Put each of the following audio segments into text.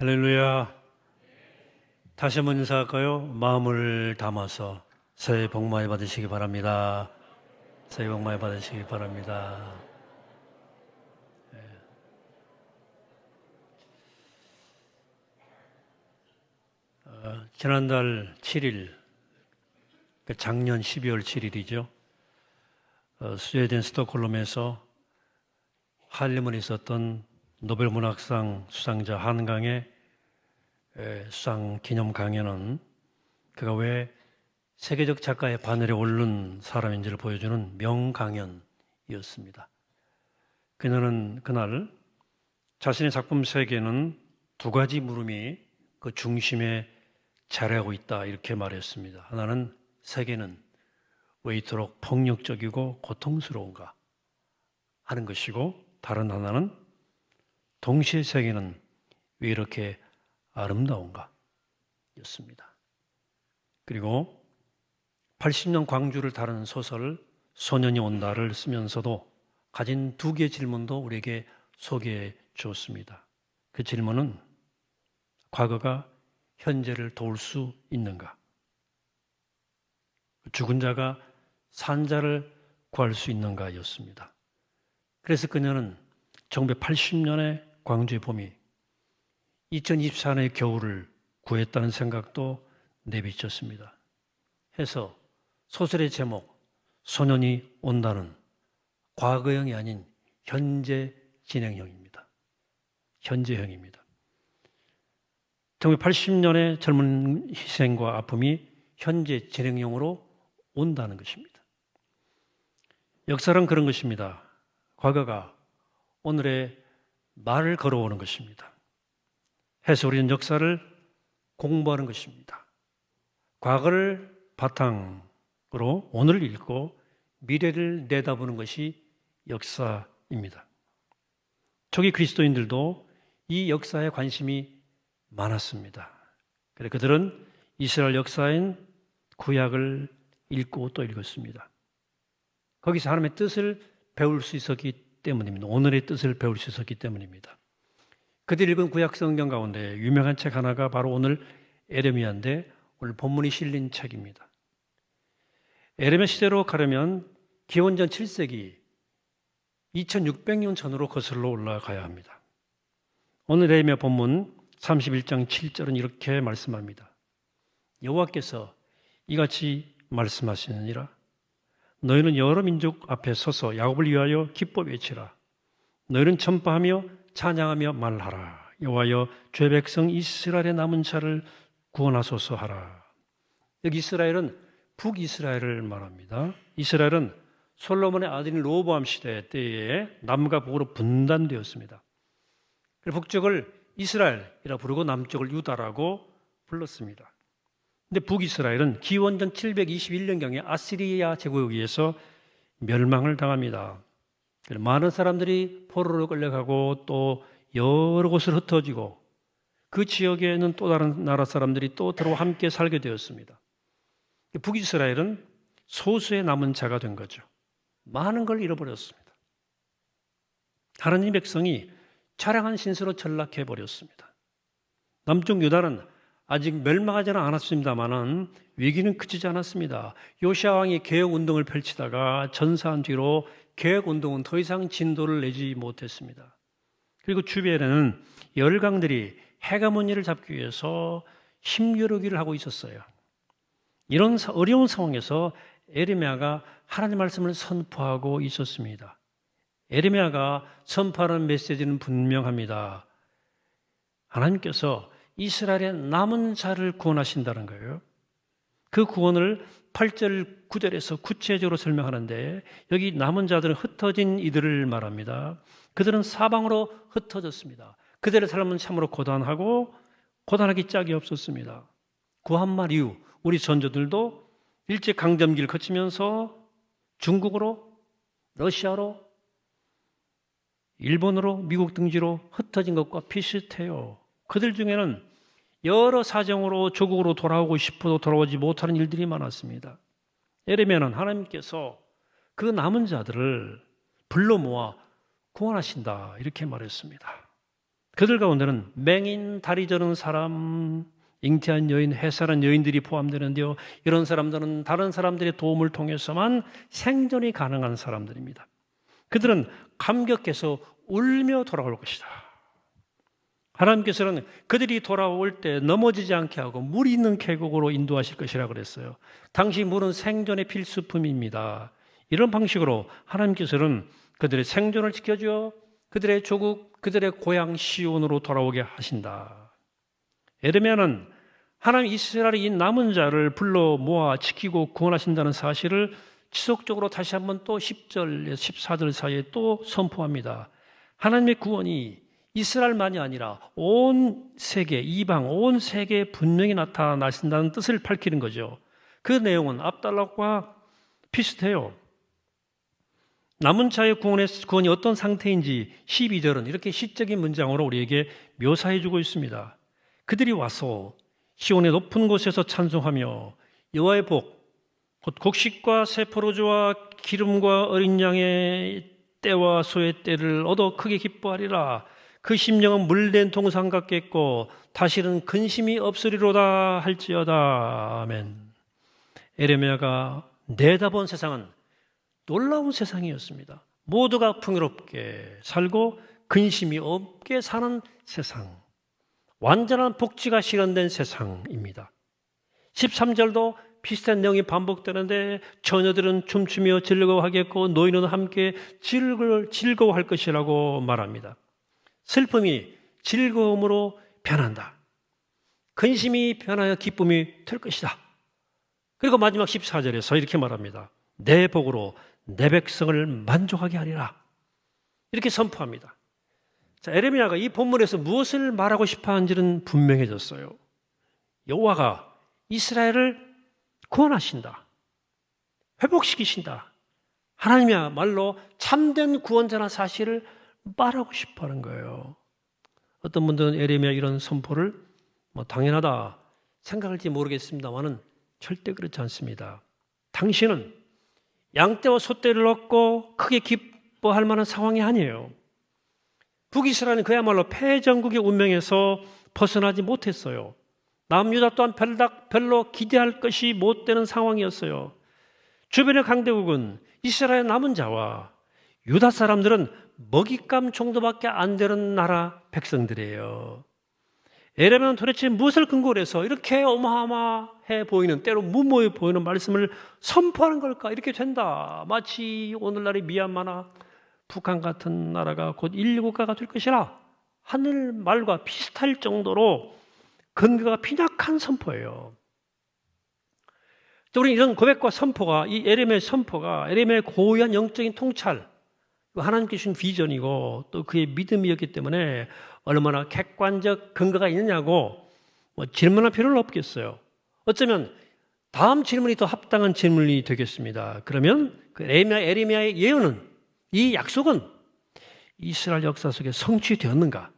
할렐루야. 다시 한번 인사할까요? 마음을 담아서 새해 복 많이 받으시기 바랍니다. 새해 복 많이 받으시기 바랍니다. 지난달 7일, 작년 12월 7일이죠. 스웨덴 스톡홀름에서 할렘에 있었던 노벨문학상 수상자 한강의 수상 기념 강연은 그가 왜 세계적 작가의 바늘에 오른 사람인지를 보여주는 명강연이었습니다. 그녀는 그날 자신의 작품 세계는 두 가지 물음이 그 중심에 자리하고 있다 이렇게 말했습니다. 하나는 세계는 왜 이토록 폭력적이고 고통스러운가 하는 것이고, 다른 하나는 동시에 세계는 왜 이렇게 아름다운가 였습니다. 그리고 80년 광주를 다루는 소설 소년이 온다를 쓰면서도 가진 두 개의 질문도 우리에게 소개해 주었습니다. 그 질문은 과거가 현재를 도울 수 있는가? 죽은 자가 산 자를 구할 수 있는가 였습니다. 그래서 그녀는 1980년에 광주의 봄이 2024년의 겨울을 구했다는 생각도 내비쳤습니다. 해서 소설의 제목 소년이 온다는 과거형이 아닌 현재 진행형입니다. 현재형입니다. 1980년의 젊은 희생과 아픔이 현재 진행형으로 온다는 것입니다. 역사란 그런 것입니다. 과거가 오늘의 말을 걸어오는 것입니다. 해서 우리는 역사를 공부하는 것입니다. 과거를 바탕으로 오늘을 읽고 미래를 내다보는 것이 역사입니다. 초기 그리스도인들도 이 역사에 관심이 많았습니다. 그래서 그들은 이스라엘 역사인 구약을 읽고 또 읽었습니다. 거기서 하나님의 뜻을 배울 수 있었기 때문입니다. 오늘의 뜻을 배울 수 있었기 때문입니다. 그들이 읽은 구약 성경 가운데 유명한 책 하나가 바로 오늘 에레미야인데 오늘 본문이 실린 책입니다. 에레미야 시대로 가려면 기원전 7세기 2600년 전으로 거슬러 올라가야 합니다. 오늘 에레미야 본문 31장 7절은 이렇게 말씀합니다. 여호와께서 이같이 말씀하시느니라. 너희는 여러 민족 앞에 서서 야곱을 위하여 기뻐 외치라. 너희는 전파하며 찬양하며 말하라. 여호와여 죄 백성 이스라엘의 남은 자를 구원하소서 하라. 여기 이스라엘은 북이스라엘을 말합니다. 이스라엘은 솔로몬의 아들인 로보암 시대 때에 남과 북으로 분단되었습니다. 북쪽을 이스라엘이라 부르고 남쪽을 유다라고 불렀습니다. 근데 북이스라엘은 기원전 721년경에 아시리아 제국에 의해서 멸망을 당합니다. 많은 사람들이 포로로 끌려가고 또 여러 곳으로 흩어지고 그 지역에는 또 다른 나라 사람들이 또 들어와 함께 살게 되었습니다. 북이스라엘은 소수의 남은 자가 된 거죠. 많은 걸 잃어버렸습니다. 하나님 백성이 차량한 신세로 전락해버렸습니다. 남쪽 유다는 아직 멸망하지는 않았습니다만은 위기는 그치지 않았습니다. 요시야 왕이 개혁운동을 펼치다가 전사한 뒤로 개혁운동은 더 이상 진도를 내지 못했습니다. 그리고 주변에는 열강들이 헤게모니를 잡기 위해서 힘겨루기를 하고 있었어요. 이런 어려운 상황에서 에레미야가 하나님 말씀을 선포하고 있었습니다. 에레미야가 선포하는 메시지는 분명합니다. 하나님께서 이스라엘의 남은 자를 구원하신다는 거예요. 그 구원을 8절, 9절에서 구체적으로 설명하는데 여기 남은 자들은 흩어진 이들을 말합니다. 그들은 사방으로 흩어졌습니다. 그들의 삶은 참으로 고단하고 고단하기 짝이 없었습니다. 구한말 이후 우리 선조들도 일제강점기를 거치면서 중국으로, 러시아로, 일본으로, 미국 등지로 흩어진 것과 비슷해요. 그들 중에는 여러 사정으로 조국으로 돌아오고 싶어도 돌아오지 못하는 일들이 많았습니다. 에레미야는 하나님께서 그 남은 자들을 불러 모아 구원하신다 이렇게 말했습니다. 그들 가운데는 맹인, 다리 저는 사람, 잉태한 여인, 해살한 여인들이 포함되는데요. 이런 사람들은 다른 사람들의 도움을 통해서만 생존이 가능한 사람들입니다. 그들은 감격해서 울며 돌아올 것이다. 하나님께서는 그들이 돌아올 때 넘어지지 않게 하고 물 있는 계곡으로 인도하실 것이라고 그랬어요. 당시 물은 생존의 필수품입니다. 이런 방식으로 하나님께서는 그들의 생존을 지켜주어 그들의 조국, 그들의 고향 시온으로 돌아오게 하신다. 에레미야는 하나님 이스라엘의 이 남은 자를 불러 모아 지키고 구원하신다는 사실을 지속적으로 다시 한번 또 10절에서 14절 사이에 또 선포합니다. 하나님의 구원이 이스라엘만이 아니라 온 세계, 이방, 온 세계에 분명히 나타나신다는 뜻을 밝히는 거죠. 그 내용은 압달락과 비슷해요. 남은 자의 구원이 어떤 상태인지 12절은 이렇게 시적인 문장으로 우리에게 묘사해 주고 있습니다. 그들이 와서 시온의 높은 곳에서 찬송하며 여호와의 복, 곧 곡식과 새 포도주와 기름과 어린 양의 때와 소의 때를 얻어 크게 기뻐하리라. 그 심령은 물된 동상 같겠고 다시는 근심이 없으리로다 할지어다. 아멘. 에레미야가 내다본 세상은 놀라운 세상이었습니다. 모두가 풍요롭게 살고 근심이 없게 사는 세상, 완전한 복지가 실현된 세상입니다. 13절도 비슷한 내용이 반복되는데 처녀들은 춤추며 즐거워하겠고 노인은 함께 즐거워할 것이라고 말합니다. 슬픔이 즐거움으로 변한다. 근심이 변하여 기쁨이 될 것이다. 그리고 마지막 14절에서 이렇게 말합니다. 내 복으로 내 백성을 만족하게 하리라. 이렇게 선포합니다. 자, 에레미야가 이 본문에서 무엇을 말하고 싶어 하는지는 분명해졌어요. 여호와가 이스라엘을 구원하신다. 회복시키신다. 하나님이야말로 참된 구원자라는 사실을 말하고 싶어 하는 거예요. 어떤 분들은 에레미야 이런 선포를 당연하다 생각할지 모르겠습니다만은 절대 그렇지 않습니다. 당신은 양떼와 소떼를 얻고 크게 기뻐할 만한 상황이 아니에요. 북이스라엘은 그야말로 패전국의 운명에서 벗어나지 못했어요. 남유다 또한 별로 기대할 것이 못 되는 상황이었어요. 주변의 강대국은 이스라엘 남은 자와 유다 사람들은 먹잇감 정도밖에 안 되는 나라 백성들이에요. 에레미야는 도대체 무엇을 근거로 해서 이렇게 어마어마해 보이는, 때로 무모해 보이는 말씀을 선포하는 걸까? 이렇게 된다. 마치 오늘날의 미얀마나 북한 같은 나라가 곧 인류국가가 될 것이라 하늘 말과 비슷할 정도로 근거가 빈약한 선포예요. 또 우리 이런 고백과 선포가, 이 에레미야의 선포가 에레미야의 고유한 영적인 통찰, 하나님께 주신 비전이고 또 그의 믿음이었기 때문에 얼마나 객관적 근거가 있느냐고 질문할 필요는 없겠어요. 어쩌면 다음 질문이 더 합당한 질문이 되겠습니다. 그러면 그 에레미야의 예언은, 이 약속은 이스라엘 역사 속에 성취되었는가?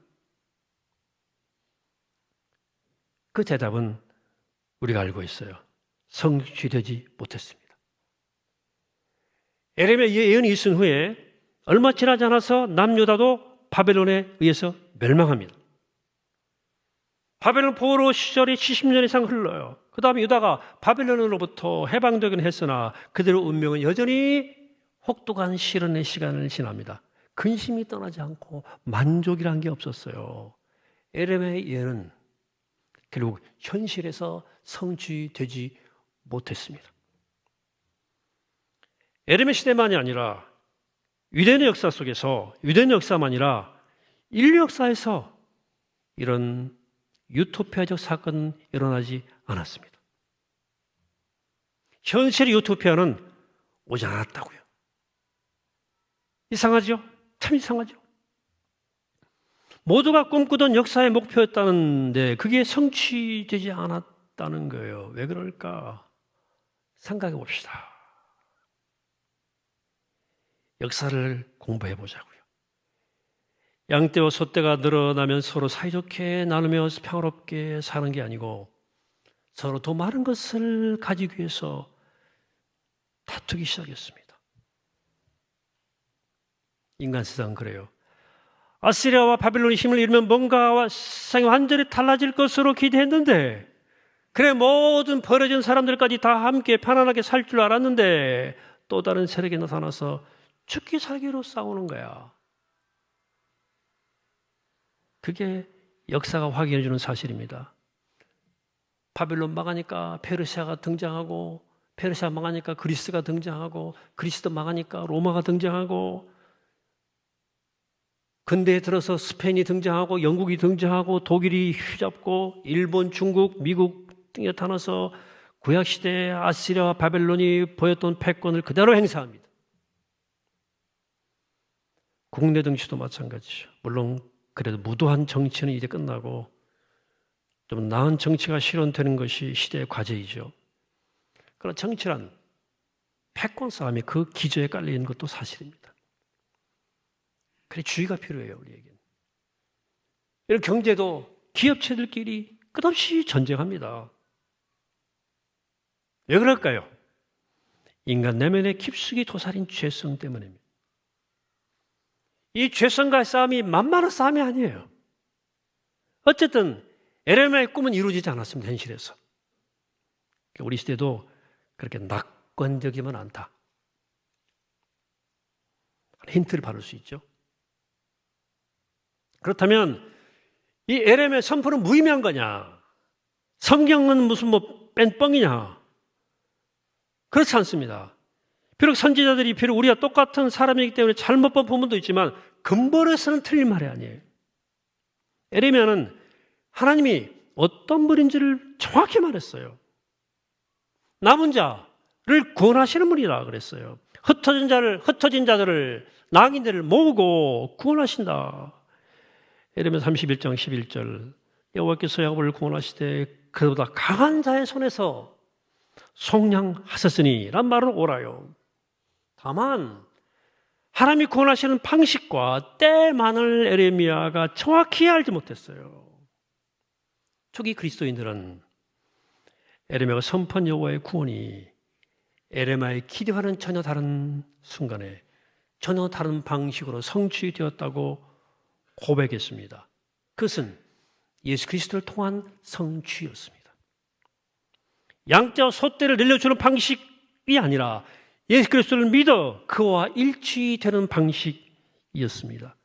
그 대답은 우리가 알고 있어요. 성취되지 못했습니다. 에레미야 예언이 있은 후에 얼마 지나지 않아서 남유다도 바벨론에 의해서 멸망합니다. 바벨론 포로 시절이 70년 이상 흘러요. 그 다음에 유다가 바벨론으로부터 해방되긴 했으나 그들의 운명은 여전히 혹독한 시련의 시간을 지납니다. 근심이 떠나지 않고 만족이란 게 없었어요. 에레미야의 예언은 결국 현실에서 성취되지 못했습니다. 에레미야 시대만이 아니라 유대인의 역사 속에서, 유대인의 역사만 아니라 인류 역사에서 이런 유토피아적 사건은 일어나지 않았습니다. 현실의 유토피아는 오지 않았다고요. 이상하죠? 참 이상하죠? 모두가 꿈꾸던 역사의 목표였다는데 그게 성취되지 않았다는 거예요. 왜 그럴까? 생각해 봅시다. 역사를 공부해 보자고요. 양떼와 소떼가 늘어나면 서로 사이좋게 나누며 평화롭게 사는 게 아니고 서로 더 많은 것을 가지기 위해서 다투기 시작했습니다. 인간 세상은 그래요. 아시리아와 바빌론이 힘을 잃으면 뭔가 세상이 완전히 달라질 것으로 기대했는데, 그래 모든 버려진 사람들까지 다 함께 편안하게 살 줄 알았는데 또 다른 세력이 나타나서 죽기 살기로 싸우는 거야. 그게 역사가 확인해 주는 사실입니다. 바빌론 망하니까 페르시아가 등장하고, 페르시아 망하니까 그리스가 등장하고, 그리스도 망하니까 로마가 등장하고, 근대에 들어서 스페인이 등장하고, 영국이 등장하고, 독일이 휘잡고, 일본, 중국, 미국 등이 나타나서 구약시대에 아시리아와 바벨론이 보였던 패권을 그대로 행사합니다. 국내 정치도 마찬가지죠. 물론 그래도 무도한 정치는 이제 끝나고 좀 나은 정치가 실현되는 것이 시대의 과제이죠. 그러나 정치란 패권 싸움이 그 기저에 깔려있는 것도 사실입니다. 그래 주의가 필요해요, 우리에게는. 이런 경제도 기업체들끼리 끝없이 전쟁합니다. 왜 그럴까요? 인간 내면의 깊숙이 도사린 죄성 때문입니다. 이 죄성과의 싸움이 만만한 싸움이 아니에요. 어쨌든 에레미야의 꿈은 이루어지지 않았습니다, 현실에서. 우리 시대도 그렇게 낙관적이면 않다. 힌트를 받을 수 있죠. 그렇다면 이 에레미야의 선포는 무의미한 거냐? 성경은 무슨 뺀뻥이냐? 그렇지 않습니다. 비록 선지자들이 비록 우리가 똑같은 사람이기 때문에 잘못 본 부분도 있지만 근본에서는 틀린 말이 아니에요. 에레미야는 하나님이 어떤 분인지를 정확히 말했어요. 남은 자를 구원하시는 분이라 그랬어요. 흩어진 자들을 낭인들을 모으고 구원하신다. 에레미야 31장 11절 여호와께서 야곱을 구원하시되 그보다 강한 자의 손에서 속량하셨으니 란 말은 옳아요. 다만 하나님이 구원하시는 방식과 때만을 에레미야가 정확히 알지 못했어요. 초기 그리스도인들은 에레미야가 선포한 여호와의 구원이 에레미야의 기대와는 전혀 다른 순간에 전혀 다른 방식으로 성취되었다고 고백했습니다. 그것은 예수 그리스도를 통한 성취였습니다. 양자와 소떼를 늘려주는 방식이 아니라 예수 그리스도를 믿어 그와 일치되는 방식이었습니다.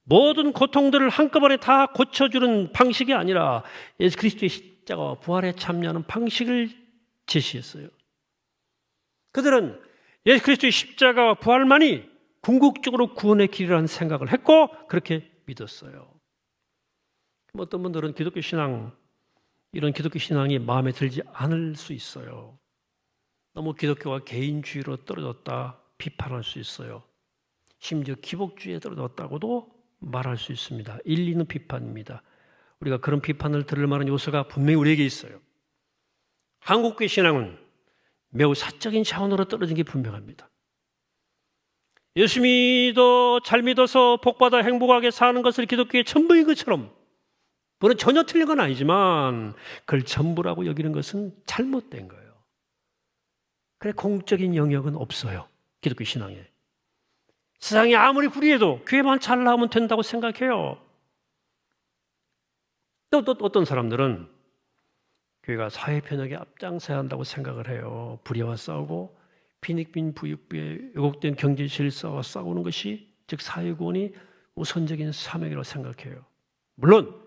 모든 고통들을 한꺼번에 다 고쳐주는 방식이 아니라 예수 그리스도의 십자가와 부활에 참여하는 방식을 제시했어요. 그들은 예수 그리스도의 십자가와 부활만이 궁극적으로 구원의 길이라는 생각을 했고 그렇게 믿었어요. 어떤 분들은 기독교 신앙, 이런 기독교 신앙이 마음에 들지 않을 수 있어요. 너무 기독교가 개인주의로 떨어졌다 비판할 수 있어요. 심지어 기복주의에 떨어졌다고도 말할 수 있습니다. 일리 있는 비판입니다. 우리가 그런 비판을 들을 만한 요소가 분명히 우리에게 있어요. 한국교회 신앙은 매우 사적인 차원으로 떨어진 게 분명합니다. 예수 믿어 잘 믿어서 복받아 행복하게 사는 것을 기독교의 전부인 것처럼, 물론 전혀 틀린 건 아니지만 그걸 전부라고 여기는 것은 잘못된 거예요. 그래 공적인 영역은 없어요, 기독교 신앙에. 세상이 아무리 불의해도 교회만 잘 나오면 된다고 생각해요. 또 어떤 사람들은 교회가 사회 편협에 앞장서야 한다고 생각을 해요. 불의와 싸우고 빈익빈 부익부에 왜곡된 경제 질서와 싸우는 것이 즉 사회구원이 우선적인 사명이라고 생각해요. 물론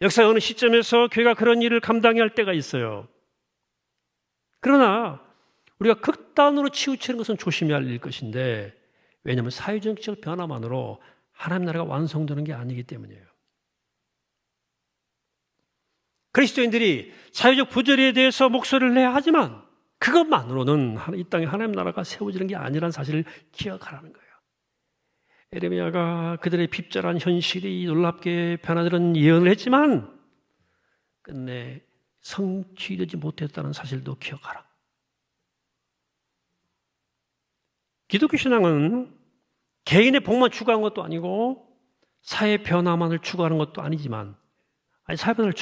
역사의 어느 시점에서 교회가 그런 일을 감당해야 할 때가 있어요. 그러나 우리가 극단으로 치우치는 것은 조심해야 할 것인데, 왜냐하면 사회정치적 변화만으로 하나님 나라가 완성되는 게 아니기 때문이에요. 그리스도인들이 사회적 부조리에 대해서 목소리를 내야 하지만 그것만으로는 이 땅에 하나님 나라가 세워지는 게 아니라는 사실을 기억하라는 거예요. 에레미야가 그들의 핍절한 현실이 놀랍게 변화되는 예언을 했지만 끝내 성취되지 못했다는 사실도 기억하라. 기독교 신앙은 개인의 복만 추구한 것도 아니고 사회 변화만을 추구하는 것도 아니지만, 사회 변화를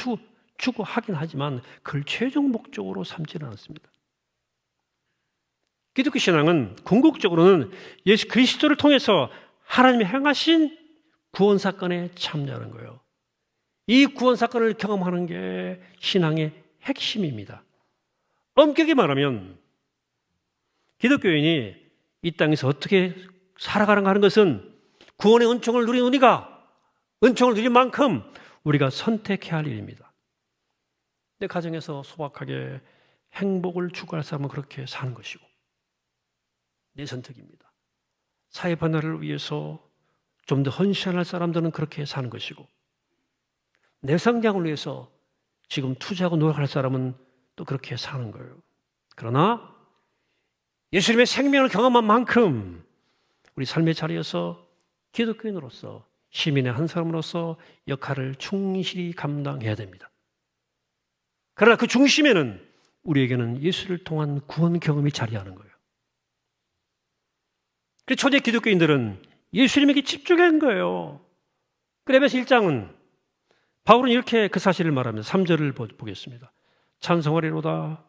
추구하긴 하지만 그걸 최종 목적으로 삼지는 않습니다. 기독교 신앙은 궁극적으로는 예수 그리스도를 통해서 하나님이 행하신 구원 사건에 참여하는 거예요. 이 구원 사건을 경험하는 게 신앙의 핵심입니다. 엄격히 말하면 기독교인이 이 땅에서 어떻게 살아가는가 하는 것은 구원의 은총을 누린 우리가 은총을 누린 만큼 우리가 선택해야 할 일입니다. 내 가정에서 소박하게 행복을 추구할 사람은 그렇게 사는 것이고 내 선택입니다. 사회 변화를 위해서 좀 더 헌신할 사람들은 그렇게 사는 것이고 내 성장을 위해서 지금 투자하고 노력할 사람은 또 그렇게 사는 거예요. 그러나 예수님의 생명을 경험한 만큼 우리 삶의 자리에서 기독교인으로서 시민의 한 사람으로서 역할을 충실히 감당해야 됩니다. 그러나 그 중심에는 우리에게는 예수를 통한 구원 경험이 자리하는 거예요. 그래서 초대 기독교인들은 예수님에게 집중한 거예요. 그래서 1장은 바울은 이렇게 그 사실을 말하면서 3절을 보겠습니다. 찬송하리로다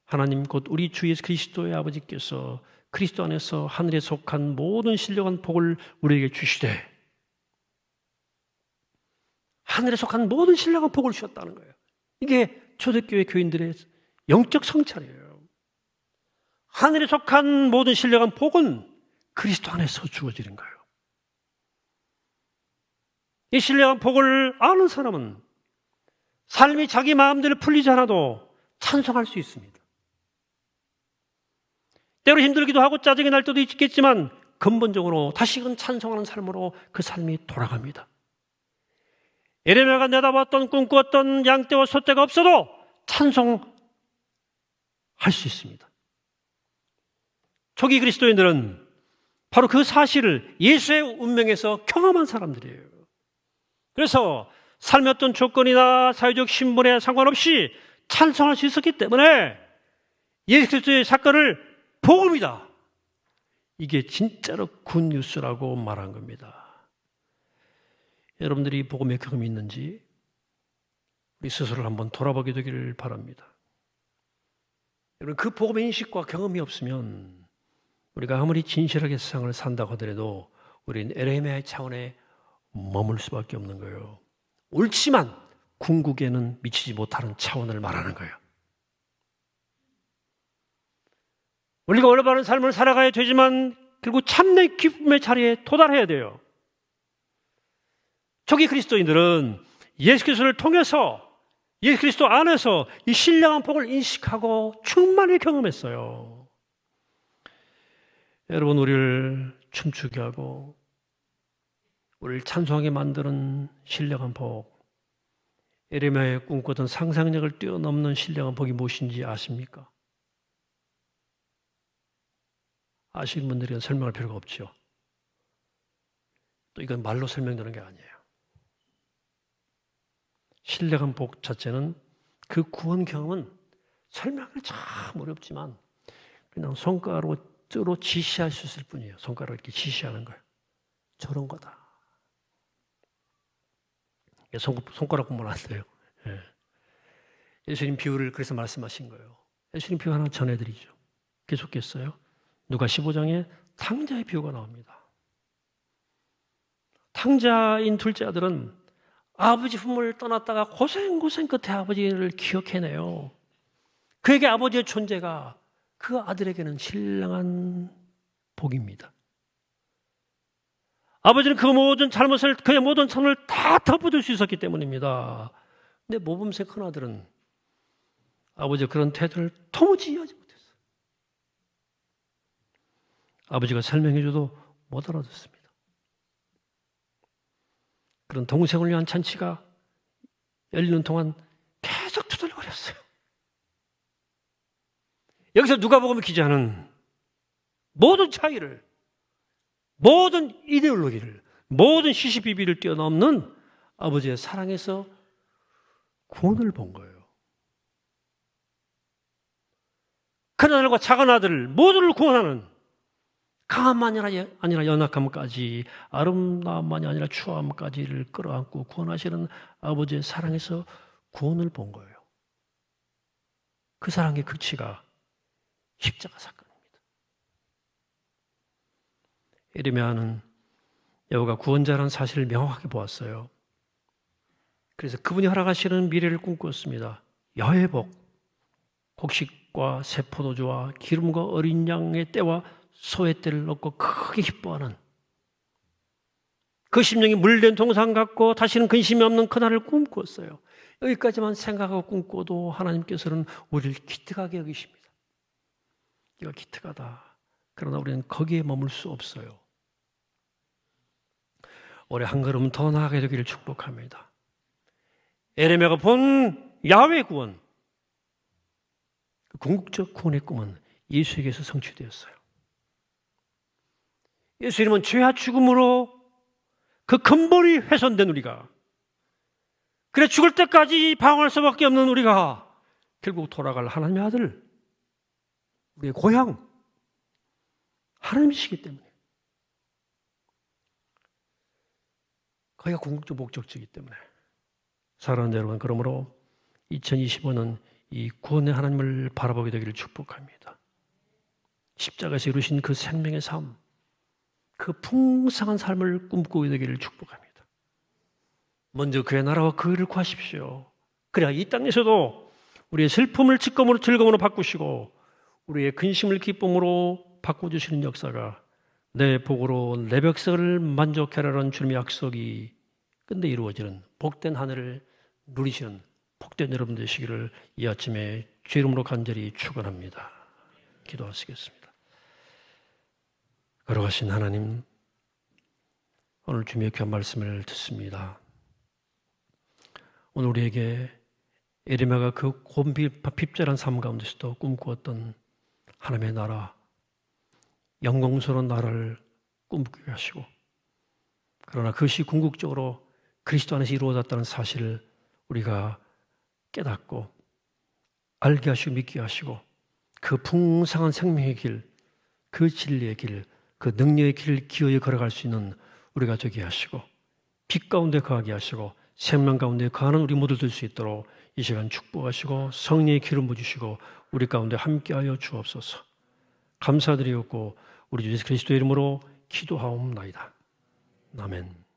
하나님 곧 우리 주 예수 그리스도의 아버지께서 그리스도 안에서 하늘에 속한 모든 신령한 복을 우리에게 주시되 하늘에 속한 모든 신령한 복을 주셨다는 거예요. 이게 초대교회 교인들의 영적 성찰이에요. 하늘에 속한 모든 신령한 복은 그리스도 안에서 주어지는 거예요. 이 신령한 복을 아는 사람은 삶이 자기 마음대로 풀리지 않아도 찬송할 수 있습니다. 때로 힘들기도 하고 짜증이 날 때도 있겠지만 근본적으로 다시금 찬송하는 삶으로 그 삶이 돌아갑니다. 에레미야가 내다봤던 꿈꾸었던 양떼와 소떼가 없어도 찬송할 수 있습니다. 초기 그리스도인들은 바로 그 사실을 예수의 운명에서 경험한 사람들이에요. 그래서 삶의 어떤 조건이나 사회적 신분에 상관없이 찬송할 수 있었기 때문에 예수 그리스도의 사건을 복음이다. 이게 진짜로 굿뉴스라고 말한 겁니다. 여러분들이 복음의 경험이 있는지 우리 스스로를 한번 돌아보게 되기를 바랍니다. 여러분 그 복음의 인식과 경험이 없으면 우리가 아무리 진실하게 세상을 산다고 하더라도 우리는 에레미야의 차원에 머물 수밖에 없는 거예요. 옳지만 궁극에는 미치지 못하는 차원을 말하는 거예요. 우리가 올바른 삶을 살아가야 되지만 결국 참된 기쁨의 자리에 도달해야 돼요. 초기 그리스도인들은 예수 그리스도를 통해서 예수 그리스도 안에서 이 신령한 복을 인식하고 충만히 경험했어요. 여러분 우리를 춤추게 하고 우리를 찬송하게 만드는 신령한 복, 에레미야의 꿈꾸던 상상력을 뛰어넘는 신령한 복이 무엇인지 아십니까? 아시는 분들은 설명할 필요가 없죠. 또 이건 말로 설명되는 게 아니에요. 신령한 복 자체는 그 구원 경험은 설명이 참 어렵지만 그냥 손가락으로 지시할 수 있을 뿐이에요. 손가락으로 이렇게 지시하는 거예요. 저런 거다. 손가락 보면 안 돼요. 예. 예수님 비유를 그래서 말씀하신 거예요. 예수님 비유 하나 전해드리죠. 계속했어요. 누가 15장에 탕자의 비유가 나옵니다. 탕자인 둘째 아들은 아버지 품을 떠났다가 고생 끝에 아버지를 기억해내요. 그에게 아버지의 존재가 그 아들에게는 신령한 복입니다. 아버지는 그 모든 잘못을, 그의 모든 잘못을 다 덮어줄 수 있었기 때문입니다. 근데 모범생 큰아들은 아버지의 그런 태도를 도무지 이해하지 못했어요. 아버지가 설명해줘도 못 알아듣습니다. 그런 동생을 위한 잔치가 열리는 동안 계속 투덜거렸어요. 여기서 누가복음 기자는 모든 차이를, 모든 이데올로기를, 모든 시시비비를 뛰어넘는 아버지의 사랑에서 구원을 본 거예요. 큰 아들과 작은 아들 모두를 구원하는 강함만이 아니라 연약함까지, 아름다움만이 아니라 추함까지를 끌어안고 구원하시는 아버지의 사랑에서 구원을 본 거예요. 그 사랑의 극치가 십자가 사건입니다. 에레미야는 여호와가 구원자라는 사실을 명확하게 보았어요. 그래서 그분이 허락하시는 미래를 꿈꾸었습니다. 야훼 복, 곡식과 새 포도주와 기름과 어린 양의 때와 소의 때를 얻고 크게 기뻐하는 그 심령이 물된 동상 같고 다시는 근심이 없는 그날을 꿈꾸었어요. 여기까지만 생각하고 꿈꿔도 하나님께서는 우리를 기특하게 여기십니다. 이거 기특하다. 그러나 우리는 거기에 머물 수 없어요. 올해 한 걸음 더 나아가게 되기를 축복합니다. 에레미야가 본 야훼 구원, 그 궁극적 구원의 꿈은 예수에게서 성취되었어요. 예수님은 죄와 죽음으로 그 근본이 훼손된 우리가, 그래 죽을 때까지 방황할 수밖에 없는 우리가 결국 돌아갈 하나님의 아들, 우리의 고향 하나님이시기 때문에, 거기가 궁극적 목적지이기 때문에 사랑하는 여러분, 그러므로 2025년 이 구원의 하나님을 바라보게 되기를 축복합니다. 십자가에서 이루신 그 생명의 삶, 그 풍성한 삶을 꿈꾸게 되기를 축복합니다. 먼저 그의 나라와 그 의를 구하십시오. 그래야 이 땅에서도 우리의 슬픔을 즐거움으로 바꾸시고 우리의 근심을 기쁨으로 바꿔주시는 역사가, 내 복으로 내 백성을 만족케 하라는 주님의 약속이 끝내 이루어지는 복된 하늘을 누리시는 복된 여러분 되시기를 이 아침에 주 이름으로 간절히 축원합니다. 기도하시겠습니다. 거룩하신 하나님, 오늘 주님의 귀한 말씀을 듣습니다. 오늘 우리에게 에레미야가 그 곤핍절한 삶 가운데서도 꿈꾸었던 하나님의 나라, 영광스러운 나라를 꿈꾸게 하시고, 그러나 그것이 궁극적으로 그리스도 안에서 이루어졌다는 사실을 우리가 깨닫고 알게 하시고 믿게 하시고, 그 풍성한 생명의 길, 그 진리의 길, 그 능력의 길을 기어이 걸어갈 수 있는 우리가 되게 하시고, 빛 가운데 거하게 하시고 생명 가운데 거하는 우리 모두 될 수 있도록 이 시간 축복하시고 성령의 기름 부으시고 우리 가운데 함께하여 주옵소서. 감사드리옵고 우리 주 예수 그리스도의 이름으로 기도하옵나이다. 아멘.